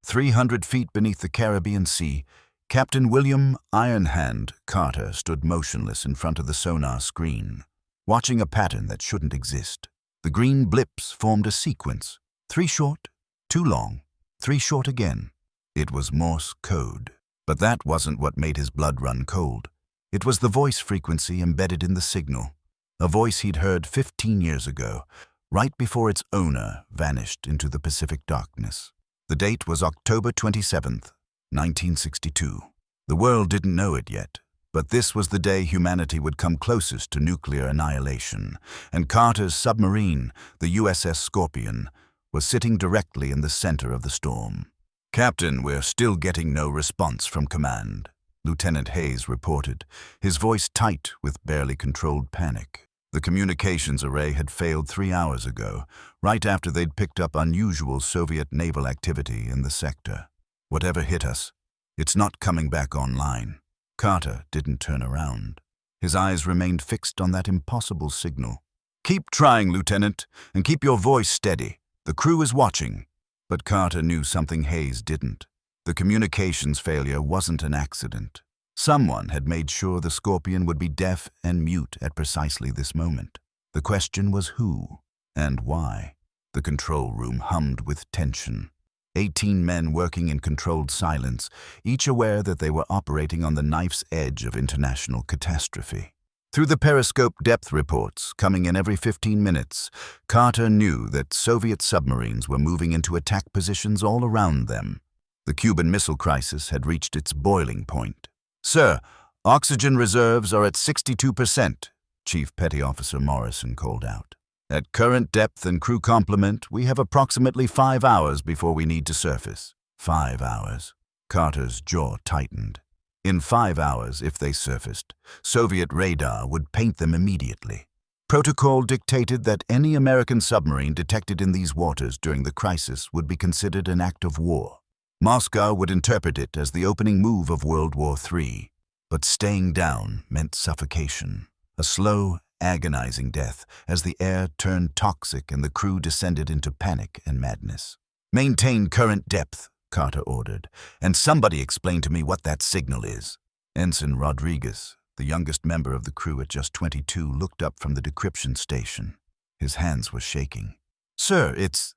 300 feet beneath the Caribbean Sea, Captain William "Ironhand" Carter stood motionless in front of the sonar screen, watching a pattern that shouldn't exist. The green blips formed a sequence. 3 short, 2 long, 3 short again. It was Morse code. But that wasn't what made his blood run cold. It was the voice frequency embedded in the signal, a voice he'd heard 15 years ago, right before its owner vanished into the Pacific darkness. The date was October 27th, 1962. The world didn't know it yet, but this was the day humanity would come closest to nuclear annihilation, and Carter's submarine, the USS Scorpion, was sitting directly in the center of the storm. "Captain, we're still getting no response from command," Lieutenant Hayes reported, his voice tight with barely controlled panic. The communications array had failed 3 hours ago, right after they'd picked up unusual Soviet naval activity in the sector. "Whatever hit us, it's not coming back online." Carter didn't turn around. His eyes remained fixed on that impossible signal. "Keep trying, Lieutenant, and keep your voice steady. The crew is watching." But Carter knew something Hayes didn't. The communications failure wasn't an accident. Someone had made sure the Scorpion would be deaf and mute at precisely this moment. The question was who and why. The control room hummed with tension. 18 men working in controlled silence, each aware that they were operating on the knife's edge of international catastrophe. Through the periscope depth reports, coming in every 15 minutes, Carter knew that Soviet submarines were moving into attack positions all around them. The Cuban Missile Crisis had reached its boiling point. "Sir, oxygen reserves are at 62%, Chief Petty Officer Morrison called out. "At current depth and crew complement, we have approximately 5 hours before we need to surface." 5 hours. Carter's jaw tightened. In 5 hours, if they surfaced, Soviet radar would paint them immediately. Protocol dictated that any American submarine detected in these waters during the crisis would be considered an act of war. Moscow would interpret it as the opening move of World War III. But staying down meant suffocation, a slow, agonizing death as the air turned toxic and the crew descended into panic and madness. "Maintain current depth," Carter ordered, "and somebody explain to me what that signal is." Ensign Rodriguez, the youngest member of the crew at just 22, looked up from the decryption station. His hands were shaking. "Sir, it's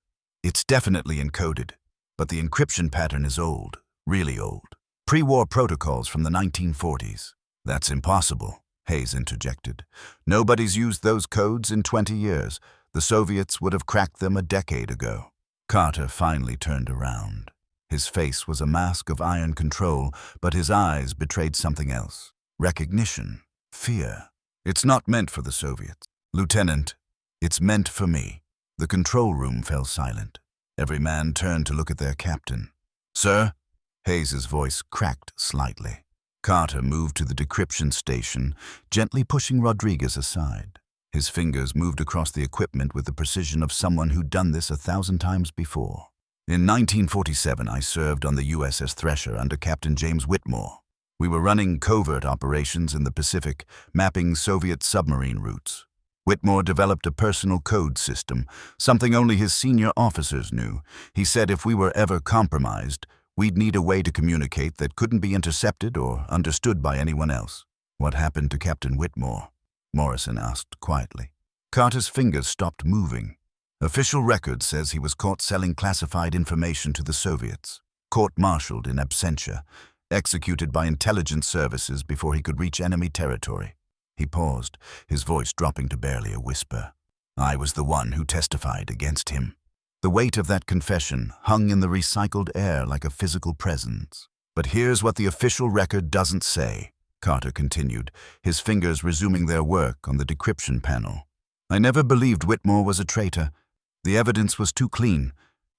definitely encoded, but the encryption pattern is old, really old. Pre-war protocols from the 1940s. "That's impossible," Hayes interjected. "Nobody's used those codes in 20 years. The Soviets would have cracked them a decade ago." Carter finally turned around. His face was a mask of iron control, but his eyes betrayed something else. Recognition. Fear. "It's not meant for the Soviets, Lieutenant. It's meant for me." The control room fell silent. Every man turned to look at their captain. "Sir?" Hayes's voice cracked slightly. Carter moved to the decryption station, gently pushing Rodriguez aside. His fingers moved across the equipment with the precision of someone who'd done this 1,000 times before. "In 1947, I served on the USS Thresher under Captain James Whitmore. We were running covert operations in the Pacific, mapping Soviet submarine routes. Whitmore developed a personal code system, something only his senior officers knew. He said if we were ever compromised, we'd need a way to communicate that couldn't be intercepted or understood by anyone else." "What happened to Captain Whitmore?" Morrison asked quietly. Carter's fingers stopped moving. "Official record says he was caught selling classified information to the Soviets, court-martialed in absentia, executed by intelligence services before he could reach enemy territory." He paused, his voice dropping to barely a whisper. "I was the one who testified against him." The weight of that confession hung in the recycled air like a physical presence. "But here's what the official record doesn't say," Carter continued, his fingers resuming their work on the decryption panel. "I never believed Whitmore was a traitor. The evidence was too clean,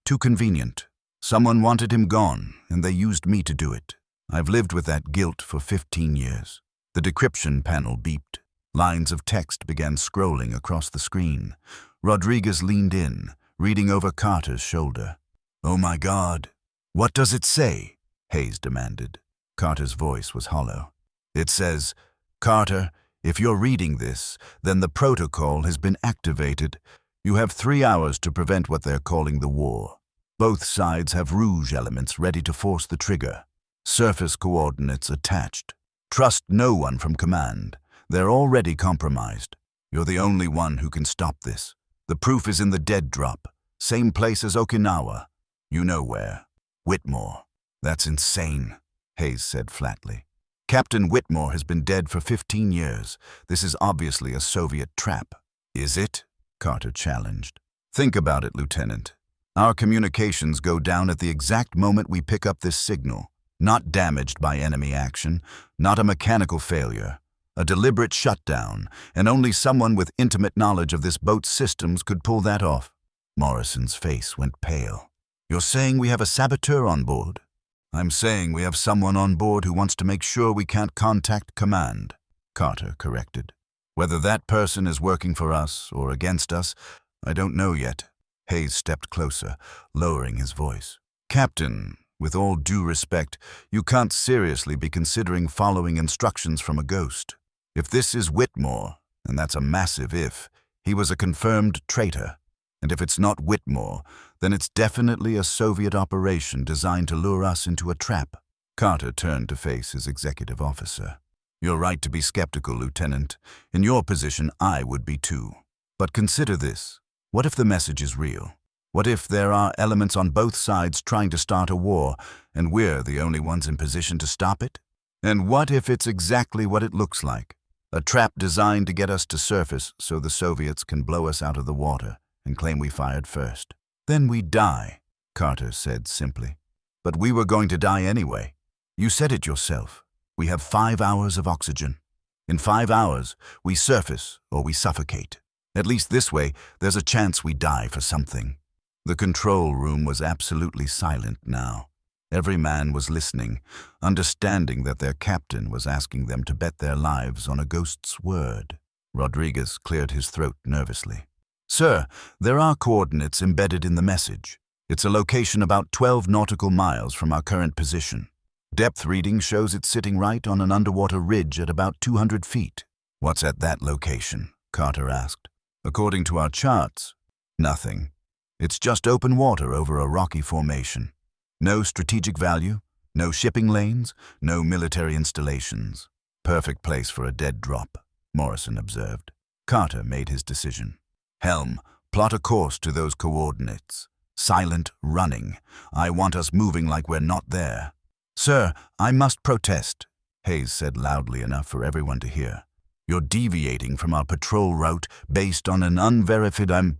too convenient. Someone wanted him gone, and they used me to do it. I've lived with that guilt for 15 years. The decryption panel beeped. Lines of text began scrolling across the screen. Rodriguez leaned in, reading over Carter's shoulder. "Oh my God, what does it say?" Hayes demanded. Carter's voice was hollow. "It says, 'Carter, if you're reading this, then the protocol has been activated. You have 3 hours to prevent what they're calling the war. Both sides have rouge elements ready to force the trigger. Surface coordinates attached. Trust no one from command. They're already compromised. You're the only one who can stop this. The proof is in the dead drop. Same place as Okinawa. You know where. Whitmore. That's insane, Hayes said flatly. Captain Whitmore has been dead for 15 years. This is obviously a Soviet trap. Is it? Carter challenged. Think about it, Lieutenant. Our communications go down at the exact moment we pick up this signal. Not damaged by enemy action, not a mechanical failure. A deliberate shutdown, and only someone with intimate knowledge of this boat's systems could pull that off. Morrison's face went pale. You're saying we have a saboteur on board? I'm saying we have someone on board who wants to make sure we can't contact command, Carter corrected. Whether that person is working for us or against us, I don't know yet. Hayes stepped closer, lowering his voice. Captain, with all due respect, you can't seriously be considering following instructions from a ghost. If this is Whitmore, and that's a massive if, he was a confirmed traitor. And if it's not Whitmore, then it's definitely a Soviet operation designed to lure us into a trap. Carter turned to face his executive officer. You're right to be skeptical, Lieutenant. In your position, I would be too. But consider this. What if the message is real? What if there are elements on both sides trying to start a war, and we're the only ones in position to stop it? And what if it's exactly what it looks like? A trap designed to get us to surface so the Soviets can blow us out of the water and claim we fired first. Then we die, Carter said simply. But we were going to die anyway. You said it yourself. We have 5 hours of oxygen. In 5 hours, we surface or we suffocate. At least this way, there's a chance we die for something. The control room was absolutely silent now. Every man was listening, understanding that their captain was asking them to bet their lives on a ghost's word. Rodriguez cleared his throat nervously. Sir, there are coordinates embedded in the message. It's a location about 12 nautical miles from our current position. Depth reading shows it's sitting right on an underwater ridge at about 200 feet. What's at that location? Carter asked. According to our charts, nothing. It's just open water over a rocky formation. No strategic value, no shipping lanes, no military installations. Perfect place for a dead drop, Morrison observed. Carter made his decision. Helm, plot a course to those coordinates. Silent running. I want us moving like we're not there. Sir, I must protest, Hayes said loudly enough for everyone to hear. You're deviating from our patrol route based on an unverified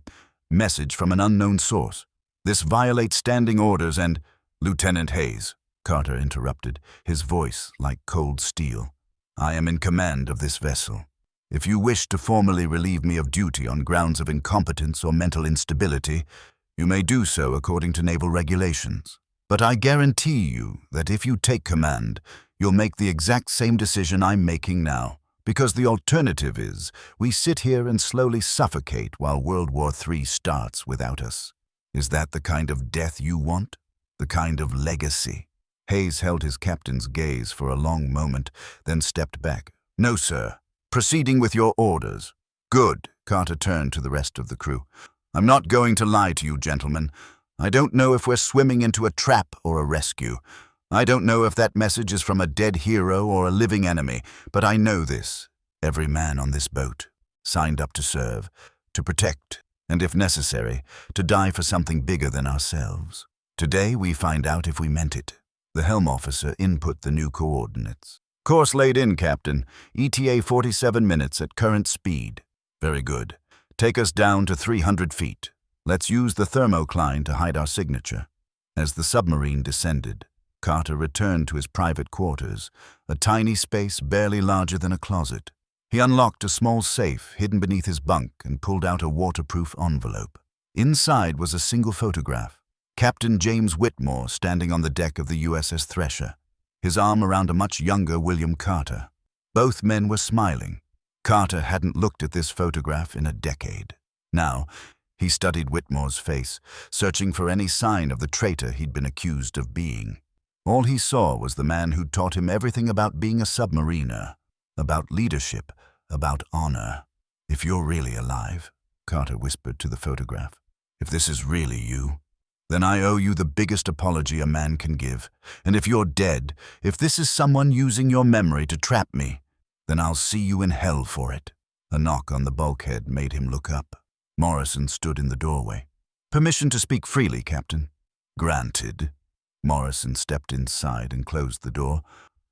message from an unknown source. This violates standing orders and— Lieutenant Hayes, Carter interrupted, his voice like cold steel. I am in command of this vessel. If you wish to formally relieve me of duty on grounds of incompetence or mental instability, you may do so according to naval regulations. But I guarantee you that if you take command, you'll make the exact same decision I'm making now, because the alternative is we sit here and slowly suffocate while World War III starts without us. Is that the kind of death you want? The kind of legacy? Hayes held his captain's gaze for a long moment, then stepped back. No, sir. Proceeding with your orders. Good, Carter turned to the rest of the crew. I'm not going to lie to you, gentlemen. I don't know if we're swimming into a trap or a rescue. I don't know if that message is from a dead hero or a living enemy, but I know this. Every man on this boat signed up to serve, to protect, and if necessary, to die for something bigger than ourselves. Today we find out if we meant it. The helm officer input the new coordinates. Course laid in, Captain. ETA 47 minutes at current speed. Very good. Take us down to 300 feet. Let's use the thermocline to hide our signature. As the submarine descended, Carter returned to his private quarters, a tiny space barely larger than a closet. He unlocked a small safe hidden beneath his bunk and pulled out a waterproof envelope. Inside was a single photograph. Captain James Whitmore standing on the deck of the USS Thresher, his arm around a much younger William Carter. Both men were smiling. Carter hadn't looked at this photograph in a decade. Now, he studied Whitmore's face, searching for any sign of the traitor he'd been accused of being. All he saw was the man who'd taught him everything about being a submariner, about leadership, about honor. If you're really alive, Carter whispered to the photograph. If this is really you, Then I owe you the biggest apology a man can give. And if you're dead, if this is someone using your memory to trap me, then I'll see you in hell for it." A knock on the bulkhead made him look up. Morrison stood in the doorway. "Permission to speak freely, Captain." "Granted." Morrison stepped inside and closed the door.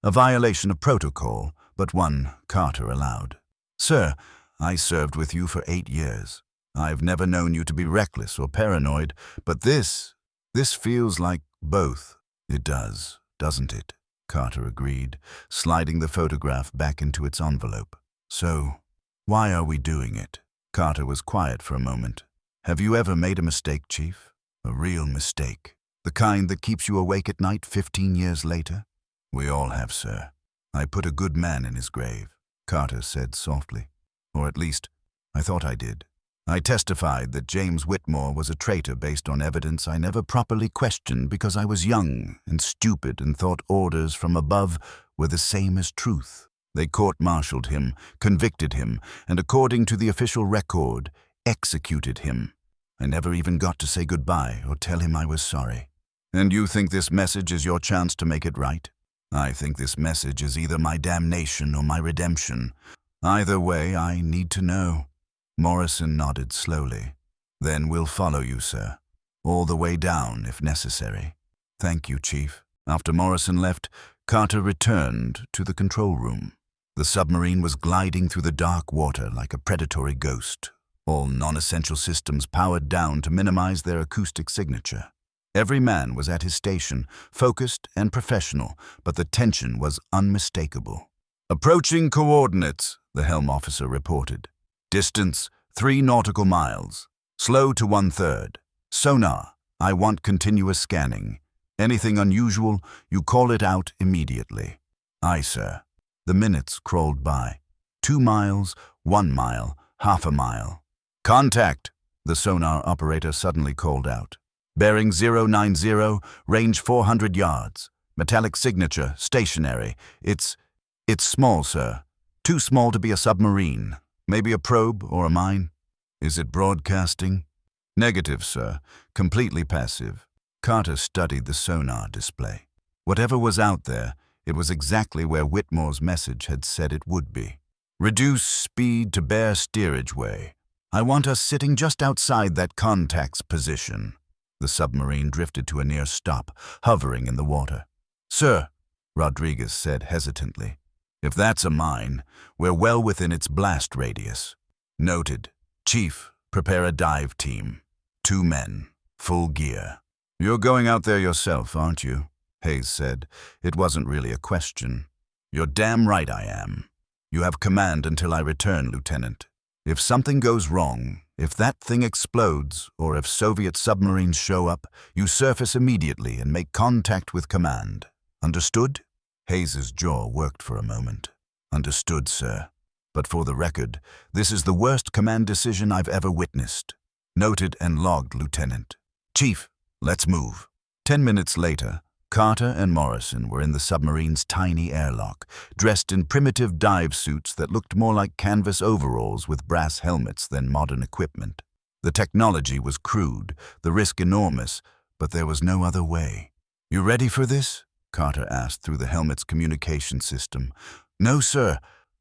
A violation of protocol, but one Carter allowed. "Sir, I served with you for 8 years. I've never known you to be reckless or paranoid, but this feels like both." "It does, doesn't it?" Carter agreed, sliding the photograph back into its envelope. "So, why are we doing it?" Carter was quiet for a moment. "Have you ever made a mistake, Chief? A real mistake? The kind that keeps you awake at night 15 years later?" "We all have, sir. I put a good man in his grave," Carter said softly. "Or at least, I thought I did. I testified that James Whitmore was a traitor based on evidence I never properly questioned because I was young and stupid and thought orders from above were the same as truth. They court-martialed him, convicted him, and according to the official record, executed him. I never even got to say goodbye or tell him I was sorry. And you think this message is your chance to make it right? I think this message is either my damnation or my redemption. Either way, I need to know." Morrison nodded slowly. "Then we'll follow you, sir. All the way down, if necessary." "Thank you, Chief." After Morrison left, Carter returned to the control room. The submarine was gliding through the dark water like a predatory ghost, all non-essential systems powered down to minimize their acoustic signature. Every man was at his station, focused and professional, but the tension was unmistakable. "Approaching coordinates," the helm officer reported. "Distance, 3 nautical miles. Slow to 1/3. Sonar, I want continuous scanning. Anything unusual, you call it out immediately." "Aye, sir." The minutes crawled by. 2 miles, 1 mile, half a mile. "Contact," the sonar operator suddenly called out. "Bearing 090, range 400 yards. Metallic signature, stationary. It's small, sir. Too small to be a submarine. Maybe a probe or a mine." "Is it broadcasting?" "Negative, sir. Completely passive." Carter studied the sonar display. Whatever was out there, it was exactly where Whitmore's message had said it would be. "Reduce speed to bare steerage way. I want us sitting just outside that contact's position." The submarine drifted to a near stop, hovering in the water. "Sir," Rodriguez said hesitantly, "if that's a mine, we're well within its blast radius." "Noted. Chief, prepare a dive team. 2 men, full gear." "You're going out there yourself, aren't you?" Hayes said. It wasn't really a question. "You're damn right I am. You have command until I return, Lieutenant. If something goes wrong, if that thing explodes, or if Soviet submarines show up, you surface immediately and make contact with command. Understood?" Hayes's jaw worked for a moment. "Understood, sir. But for the record, this is the worst command decision I've ever witnessed." "Noted and logged, Lieutenant." "Chief, let's move." 10 minutes later, Carter and Morrison were in the submarine's tiny airlock, dressed in primitive dive suits that looked more like canvas overalls with brass helmets than modern equipment. The technology was crude, the risk enormous, but there was no other way. "You ready for this?" Carter asked through the helmet's communication system. "No, sir,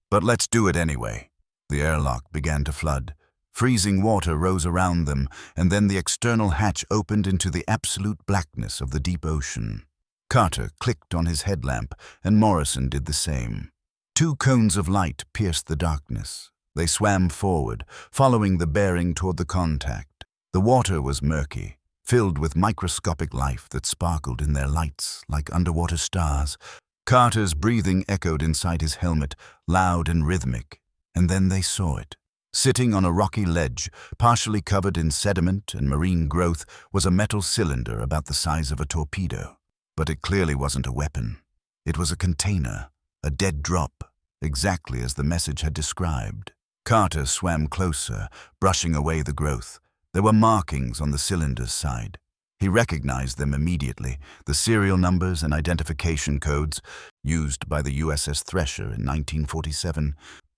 but let's do it anyway." The airlock began to flood. Freezing water rose around them, and then the external hatch opened into the absolute blackness of the deep ocean. Carter clicked on his headlamp, and Morrison did the same. 2 cones of light pierced the darkness. They swam forward, following the bearing toward the contact. The water was murky, filled with microscopic life that sparkled in their lights like underwater stars. Carter's breathing echoed inside his helmet, loud and rhythmic, and then they saw it. Sitting on a rocky ledge, partially covered in sediment and marine growth, was a metal cylinder about the size of a torpedo. But it clearly wasn't a weapon. It was a container, a dead drop, exactly as the message had described. Carter swam closer, brushing away the growth. There were markings on the cylinder's side. He recognized them immediately, the serial numbers and identification codes used by the USS Thresher in 1947.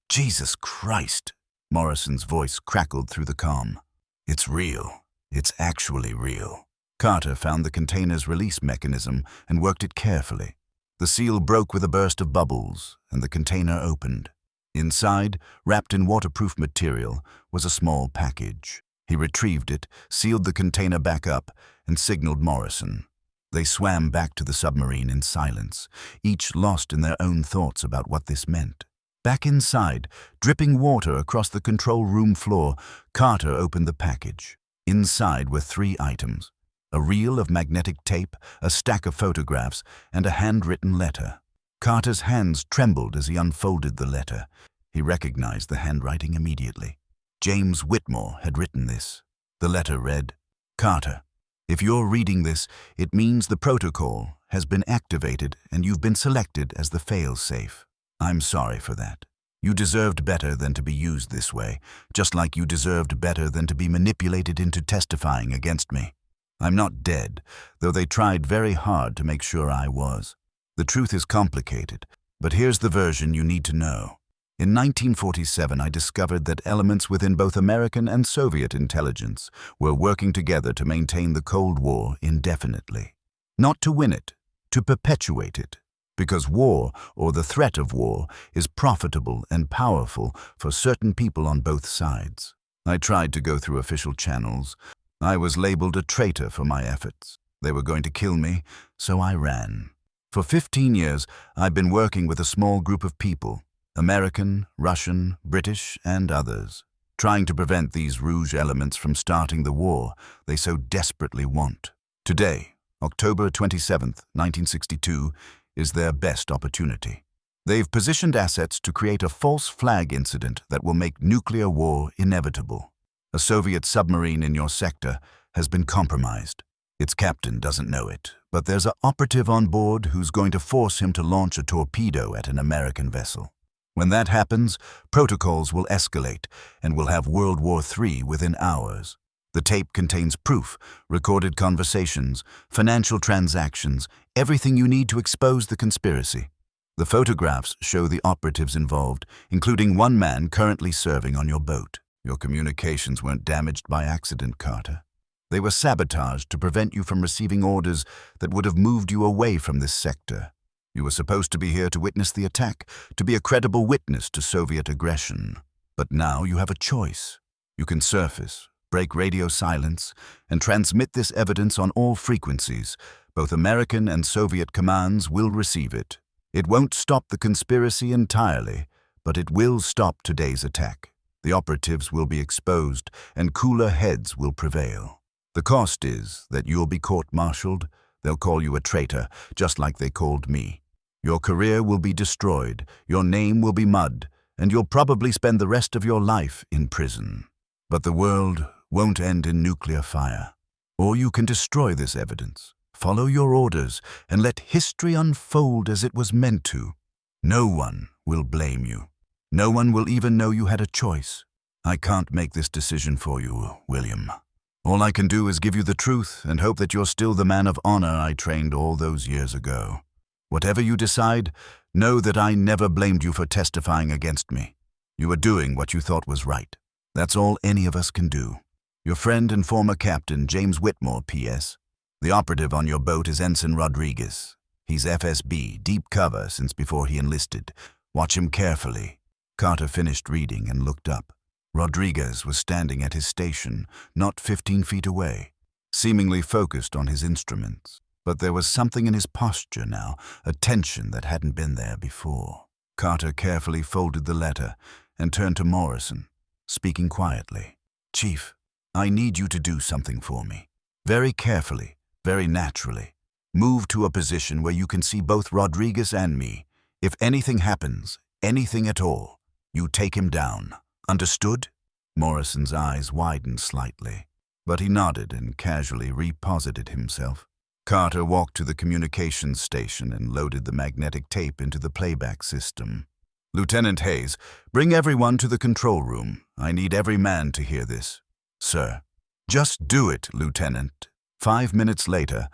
"Jesus Christ!" Morrison's voice crackled through the calm. "It's real. It's actually real." Carter found the container's release mechanism and worked it carefully. The seal broke with a burst of bubbles, and the container opened. Inside, wrapped in waterproof material, was a small package. He retrieved it, sealed the container back up, and signaled Morrison. They swam back to the submarine in silence, each lost in their own thoughts about what this meant. Back inside, dripping water across the control room floor, Carter opened the package. Inside were 3 items: a reel of magnetic tape, a stack of photographs, and a handwritten letter. Carter's hands trembled as he unfolded the letter. He recognized the handwriting immediately. James Whitmore had written this. The letter read, "Carter, if you're reading this, it means the protocol has been activated and you've been selected as the fail-safe. I'm sorry for that. You deserved better than to be used this way, just like you deserved better than to be manipulated into testifying against me. I'm not dead, though they tried very hard to make sure I was. The truth is complicated, but here's the version you need to know. In 1947, I discovered that elements within both American and Soviet intelligence were working together to maintain the Cold War indefinitely. Not to win it, to perpetuate it. Because war, or the threat of war, is profitable and powerful for certain people on both sides. I tried to go through official channels. I was labeled a traitor for my efforts. They were going to kill me, so I ran. For 15 years, I've been working with a small group of people, American, Russian, British, and others, trying to prevent these Rouge elements from starting the war they so desperately want. Today, October 27th, 1962, is their best opportunity. They've positioned assets to create a false flag incident that will make nuclear war inevitable. A Soviet submarine in your sector has been compromised. Its captain doesn't know it, but there's an operative on board who's going to force him to launch a torpedo at an American vessel. When that happens, protocols will escalate, and we'll have World War III within hours. The tape contains proof, recorded conversations, financial transactions, everything you need to expose the conspiracy. The photographs show the operatives involved, including one man currently serving on your boat. Your communications weren't damaged by accident, Carter. They were sabotaged to prevent you from receiving orders that would have moved you away from this sector. You were supposed to be here to witness the attack, to be a credible witness to Soviet aggression. But now you have a choice. You can surface, break radio silence, and transmit this evidence on all frequencies. Both American and Soviet commands will receive it. It won't stop the conspiracy entirely, but it will stop today's attack. The operatives will be exposed, and cooler heads will prevail. The cost is that you'll be court-martialed. They'll call you a traitor, just like they called me. Your career will be destroyed, your name will be mud, and you'll probably spend the rest of your life in prison. But the world won't end in nuclear fire. Or you can destroy this evidence, follow your orders, and let history unfold as it was meant to. No one will blame you. No one will even know you had a choice. I can't make this decision for you, William. All I can do is give you the truth and hope that you're still the man of honor I trained all those years ago. Whatever you decide, know that I never blamed you for testifying against me. You were doing what you thought was right. That's all any of us can do. Your friend and former captain, James Whitmore, P.S. The operative on your boat is Ensign Rodriguez. He's FSB, deep cover since before he enlisted. Watch him carefully. Carter finished reading and looked up. Rodriguez was standing at his station, not 15 feet away, seemingly focused on his instruments. But there was something in his posture now, a tension that hadn't been there before. Carter carefully folded the letter and turned to Morrison, speaking quietly. "Chief, I need you to do something for me. Very carefully, very naturally. Move to a position where you can see both Rodriguez and me. If anything happens, anything at all, you take him down. Understood?" Morrison's eyes widened slightly, but he nodded and casually reposited himself. Carter walked to the communications station and loaded the magnetic tape into the playback system. "Lieutenant Hayes, bring everyone to the control room. I need every man to hear this." "Sir." "Just do it, Lieutenant." 5 minutes later,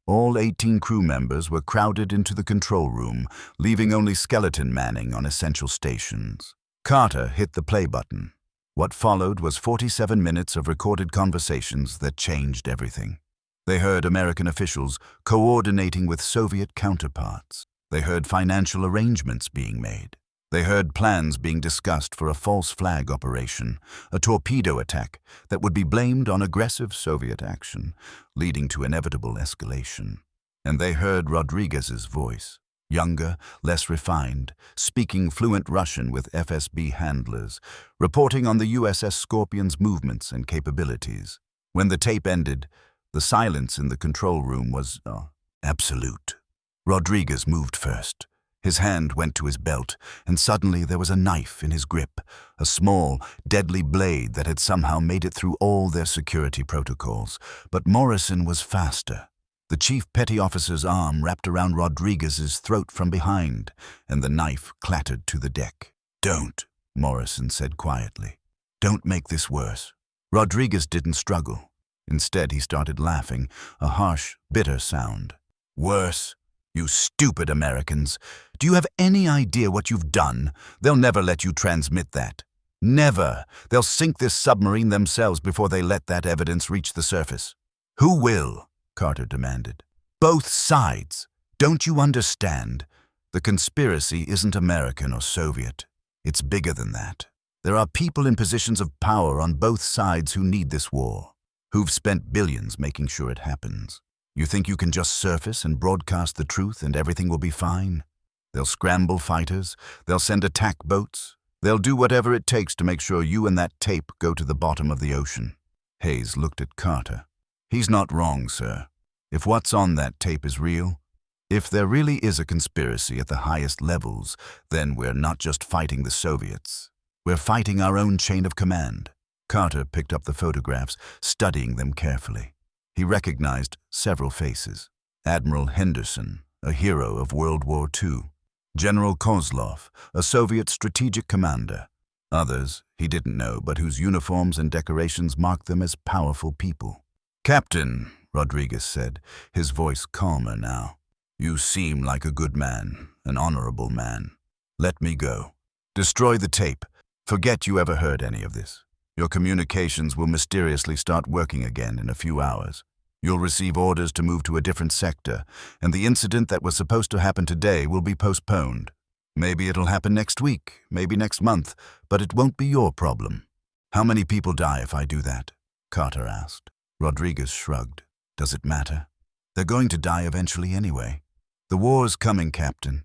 all 18 crew members were crowded into the control room, leaving only skeleton manning on essential stations. Carter hit the play button. What followed was 47 minutes of recorded conversations that changed everything. They heard American officials coordinating with Soviet counterparts. They heard financial arrangements being made. They heard plans being discussed for a false flag operation, a torpedo attack that would be blamed on aggressive Soviet action, leading to inevitable escalation. And they heard Rodriguez's voice, younger, less refined, speaking fluent Russian with FSB handlers, reporting on the USS Scorpion's movements and capabilities. When the tape ended, the silence in the control room was absolute. Rodriguez moved first. His hand went to his belt, and suddenly there was a knife in his grip, a small, deadly blade that had somehow made it through all their security protocols. But Morrison was faster. The chief petty officer's arm wrapped around Rodriguez's throat from behind, and the knife clattered to the deck. "Don't," Morrison said quietly. "Don't make this worse." Rodriguez didn't struggle. Instead, he started laughing, a harsh, bitter sound. "Worse? You stupid Americans. Do you have any idea what you've done? They'll never let you transmit that. Never. They'll sink this submarine themselves before they let that evidence reach the surface." "Who will?" Carter demanded. "Both sides. Don't you understand? The conspiracy isn't American or Soviet. It's bigger than that. There are people in positions of power on both sides who need this war, who've spent billions making sure it happens. You think you can just surface and broadcast the truth and everything will be fine? They'll scramble fighters, they'll send attack boats, they'll do whatever it takes to make sure you and that tape go to the bottom of the ocean." Hayes looked at Carter. "He's not wrong, sir. If what's on that tape is real, if there really is a conspiracy at the highest levels, then we're not just fighting the Soviets. We're fighting our own chain of command." Carter picked up the photographs, studying them carefully. He recognized several faces. Admiral Henderson, a hero of World War II. General Kozlov, a Soviet strategic commander. Others he didn't know, but whose uniforms and decorations marked them as powerful people. "Captain," Rodriguez said, his voice calmer now, "you seem like a good man, an honorable man. Let me go. Destroy the tape. Forget you ever heard any of this. Your communications will mysteriously start working again in a few hours. You'll receive orders to move to a different sector, and the incident that was supposed to happen today will be postponed. Maybe it'll happen next week, maybe next month, but it won't be your problem." "How many people die if I do that?" Carter asked. Rodriguez shrugged. "Does it matter? They're going to die eventually anyway. The war's coming, Captain.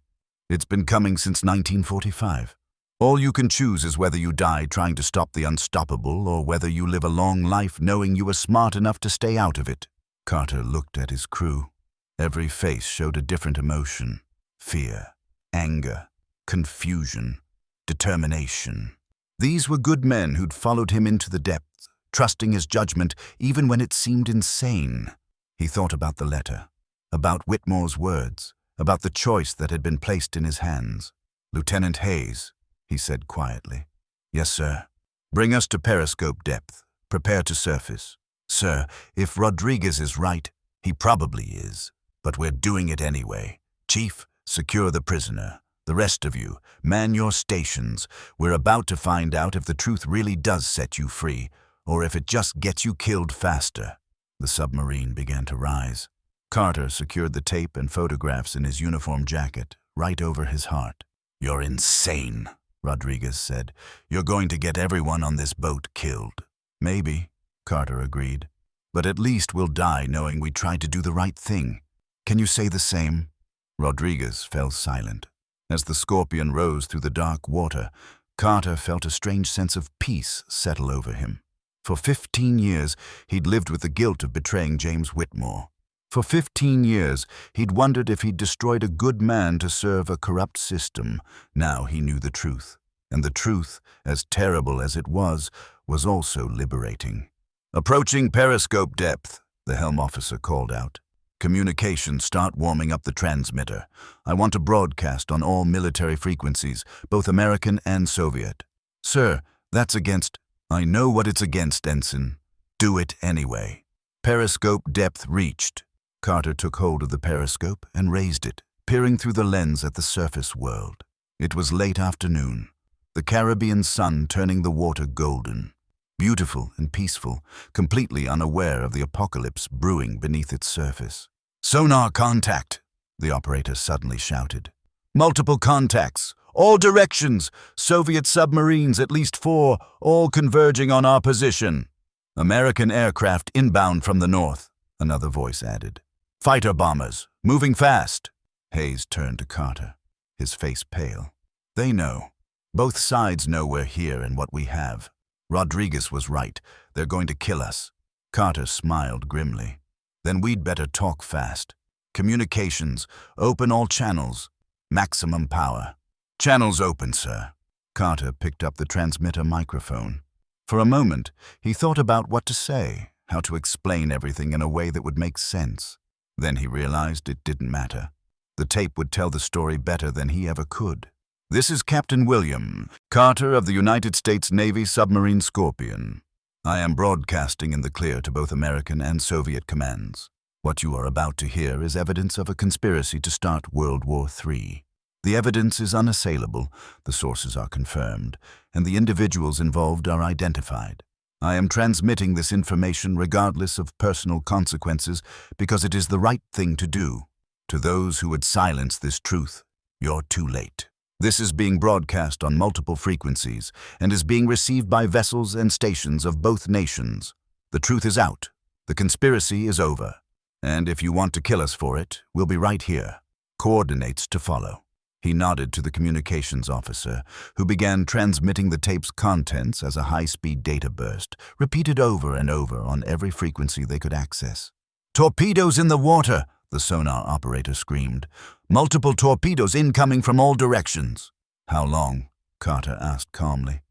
It's been coming since 1945. All you can choose is whether you die trying to stop the unstoppable or whether you live a long life knowing you were smart enough to stay out of it." Carter looked at his crew. Every face showed a different emotion: fear, anger, confusion, determination. These were good men who'd followed him into the depths, trusting his judgment even when it seemed insane. He thought about the letter, about Whitmore's words, about the choice that had been placed in his hands. "Lieutenant Hayes," he said quietly. "Yes, sir." "Bring us to periscope depth. Prepare to surface." "Sir, if Rodriguez is right, he probably is, but we're doing it anyway. Chief, secure the prisoner. The rest of you, man your stations. We're about to find out if the truth really does set you free, or if it just gets you killed faster." The submarine began to rise. Carter secured the tape and photographs in his uniform jacket, right over his heart. "You're insane," Rodriguez said. "You're going to get everyone on this boat killed." "Maybe," Carter agreed. "But at least we'll die knowing we tried to do the right thing. Can you say the same?" Rodriguez fell silent. As the Scorpion rose through the dark water, Carter felt a strange sense of peace settle over him. For 15 years, he'd lived with the guilt of betraying James Whitmore. For 15 years, he'd wondered if he'd destroyed a good man to serve a corrupt system. Now he knew the truth. And the truth, as terrible as it was also liberating. "Approaching periscope depth," the helm officer called out. "Communications, start warming up the transmitter. I want to broadcast on all military frequencies, both American and Soviet." "Sir, that's against—" "I know what it's against, Ensign. Do it anyway." Periscope depth reached. Carter took hold of the periscope and raised it, peering through the lens at the surface world. It was late afternoon, the Caribbean sun turning the water golden. beautiful and peaceful, completely unaware of the apocalypse brewing beneath its surface. "Sonar contact!" the operator suddenly shouted. "Multiple contacts! All directions! Soviet submarines, at least 4, all converging on our position." "American aircraft inbound from the north," another voice added. "Fighter bombers, moving fast." Hayes turned to Carter, his face pale. "They know. Both sides know we're here and what we have. Rodriguez was right. They're going to kill us." Carter smiled grimly. "Then we'd better talk fast. Communications, open all channels. Maximum power." "Channels open, sir." Carter picked up the transmitter microphone. For a moment, he thought about what to say, how to explain everything in a way that would make sense. Then he realized it didn't matter. The tape would tell the story better than he ever could. "This is Captain William Carter of the United States Navy submarine Scorpion. I am broadcasting in the clear to both American and Soviet commands. What you are about to hear is evidence of a conspiracy to start World War III. The evidence is unassailable, the sources are confirmed, and the individuals involved are identified. I am transmitting this information regardless of personal consequences because it is the right thing to do. To those who would silence this truth, you're too late. This is being broadcast on multiple frequencies and is being received by vessels and stations of both nations. The truth is out. The conspiracy is over. And if you want to kill us for it, we'll be right here. Coordinates to follow." He nodded to the communications officer, who began transmitting the tape's contents as a high-speed data burst, repeated over and over on every frequency they could access. "Torpedoes in the water!" the sonar operator screamed. "Multiple torpedoes incoming from all directions." "How long?" Carter asked calmly.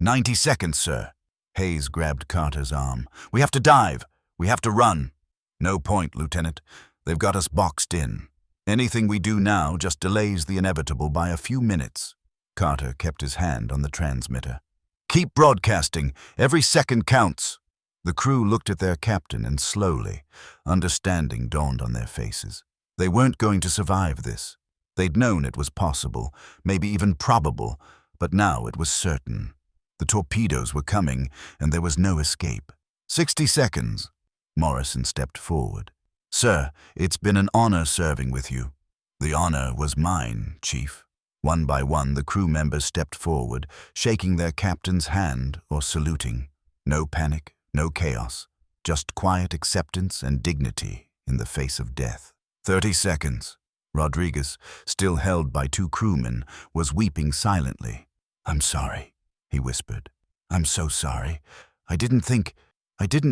90 seconds, sir." Hayes grabbed Carter's arm. "We have to dive. We have to run." "No point, Lieutenant. They've got us boxed in. Anything we do now just delays the inevitable by a few minutes." Carter kept his hand on the transmitter. "Keep broadcasting. Every second counts." The crew looked at their captain and slowly, understanding dawned on their faces. They weren't going to survive this. They'd known it was possible, maybe even probable, but now it was certain. The torpedoes were coming, and there was no escape. 60 seconds. Morrison stepped forward. "Sir, it's been an honor serving with you." "The honor was mine, Chief." One by one, the crew members stepped forward, shaking their captain's hand or saluting. No panic, no chaos, just quiet acceptance and dignity in the face of death. 30 seconds. Rodriguez, still held by 2 crewmen, was weeping silently. "I'm sorry," he whispered. "I'm so sorry. I didn't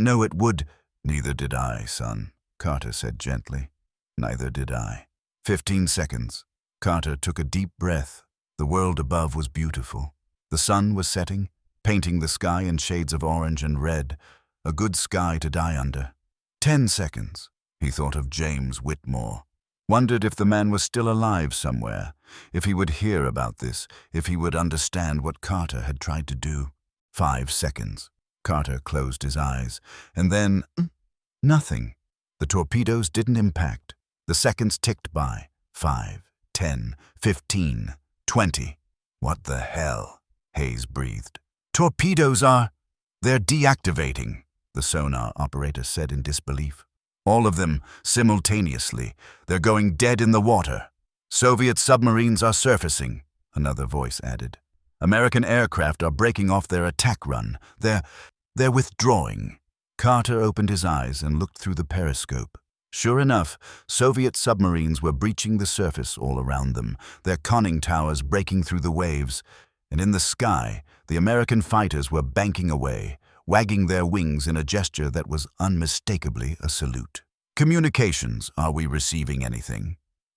know it would." "Neither did I, son," Carter said gently. "Neither did I." 15 seconds. Carter took a deep breath. The world above was beautiful. The sun was setting, painting the sky in shades of orange and red, a good sky to die under. 10 seconds. He thought of James Whitmore. Wondered if the man was still alive somewhere, if he would hear about this, if he would understand what Carter had tried to do. 5 seconds. Carter closed his eyes, and then nothing. The torpedoes didn't impact. The seconds ticked by. 5, 10, 15, 20. "What the hell?" Hayes breathed. They're deactivating," the sonar operator said in disbelief. "All of them, simultaneously. They're going dead in the water." "Soviet submarines are surfacing," another voice added. "American aircraft are breaking off their attack run. They're withdrawing." Carter opened his eyes and looked through the periscope. Sure enough, Soviet submarines were breaching the surface all around them, their conning towers breaking through the waves. And in the sky, the American fighters were banking away, wagging their wings in a gesture that was unmistakably a salute. "Communications, are we receiving anything?"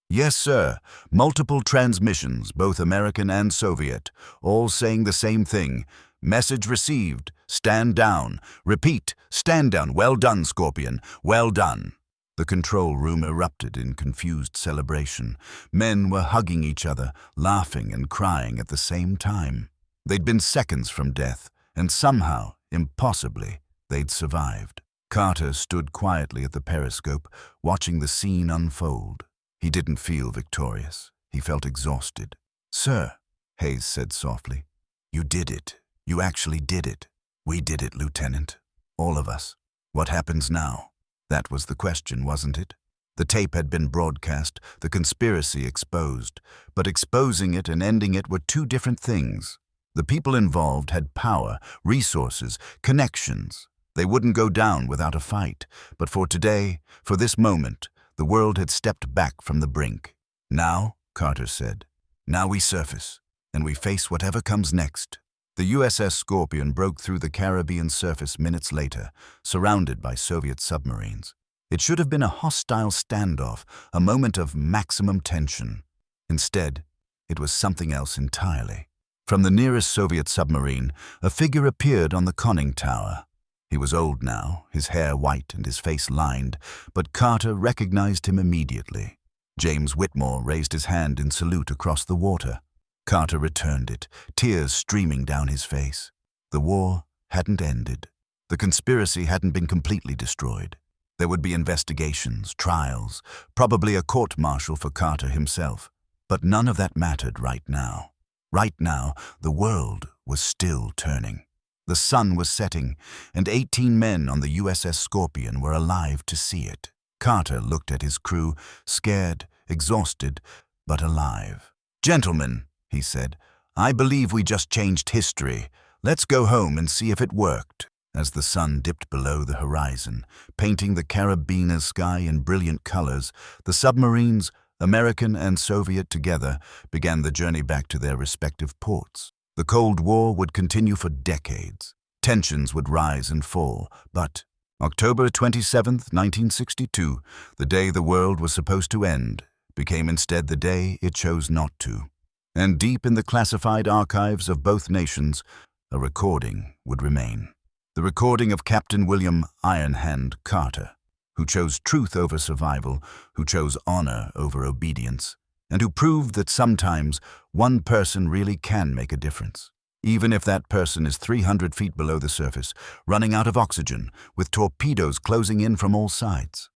"Yes, sir. Multiple transmissions, both American and Soviet, all saying the same thing. Message received. Stand down. Repeat, stand down. Well done, Scorpion. Well done." The control room erupted in confused celebration. Men were hugging each other, laughing and crying at the same time. They'd been seconds from death, and somehow, impossibly, they'd survived. Carter stood quietly at the periscope, watching the scene unfold. He didn't feel victorious. He felt exhausted. "Sir," Hayes said softly, "you did it. You actually did it." "We did it, Lieutenant. All of us. What happens now?" That was the question, wasn't it? The tape had been broadcast, the conspiracy exposed, but exposing it and ending it were two different things. The people involved had power, resources, connections. They wouldn't go down without a fight, but for today, for this moment, the world had stepped back from the brink. "Now," Carter said, "now we surface, and we face whatever comes next." The USS Scorpion broke through the Caribbean surface minutes later, surrounded by Soviet submarines. It should have been a hostile standoff, a moment of maximum tension. Instead, it was something else entirely. From the nearest Soviet submarine, a figure appeared on the conning tower. He was old now, his hair white and his face lined, but Carter recognized him immediately. James Whitmore raised his hand in salute across the water. Carter returned it, tears streaming down his face. The war hadn't ended. The conspiracy hadn't been completely destroyed. There would be investigations, trials, probably a court-martial for Carter himself. But none of that mattered right now. Right now, the world was still turning. The sun was setting, and 18 men on the USS Scorpion were alive to see it. Carter looked at his crew, scared, exhausted, but alive. "Gentlemen," he said, "I believe we just changed history. Let's go home and see if it worked." As the sun dipped below the horizon, painting the Caribbean sky in brilliant colors, the submarines, American and Soviet together, began the journey back to their respective ports. The Cold War would continue for decades. Tensions would rise and fall, but October 27th, 1962, the day the world was supposed to end, became instead the day it chose not to. And deep in the classified archives of both nations, a recording would remain. The recording of Captain William "Ironhand" Carter, who chose truth over survival, who chose honor over obedience, and who proved that sometimes one person really can make a difference, even if that person is 300 feet below the surface, running out of oxygen, with torpedoes closing in from all sides.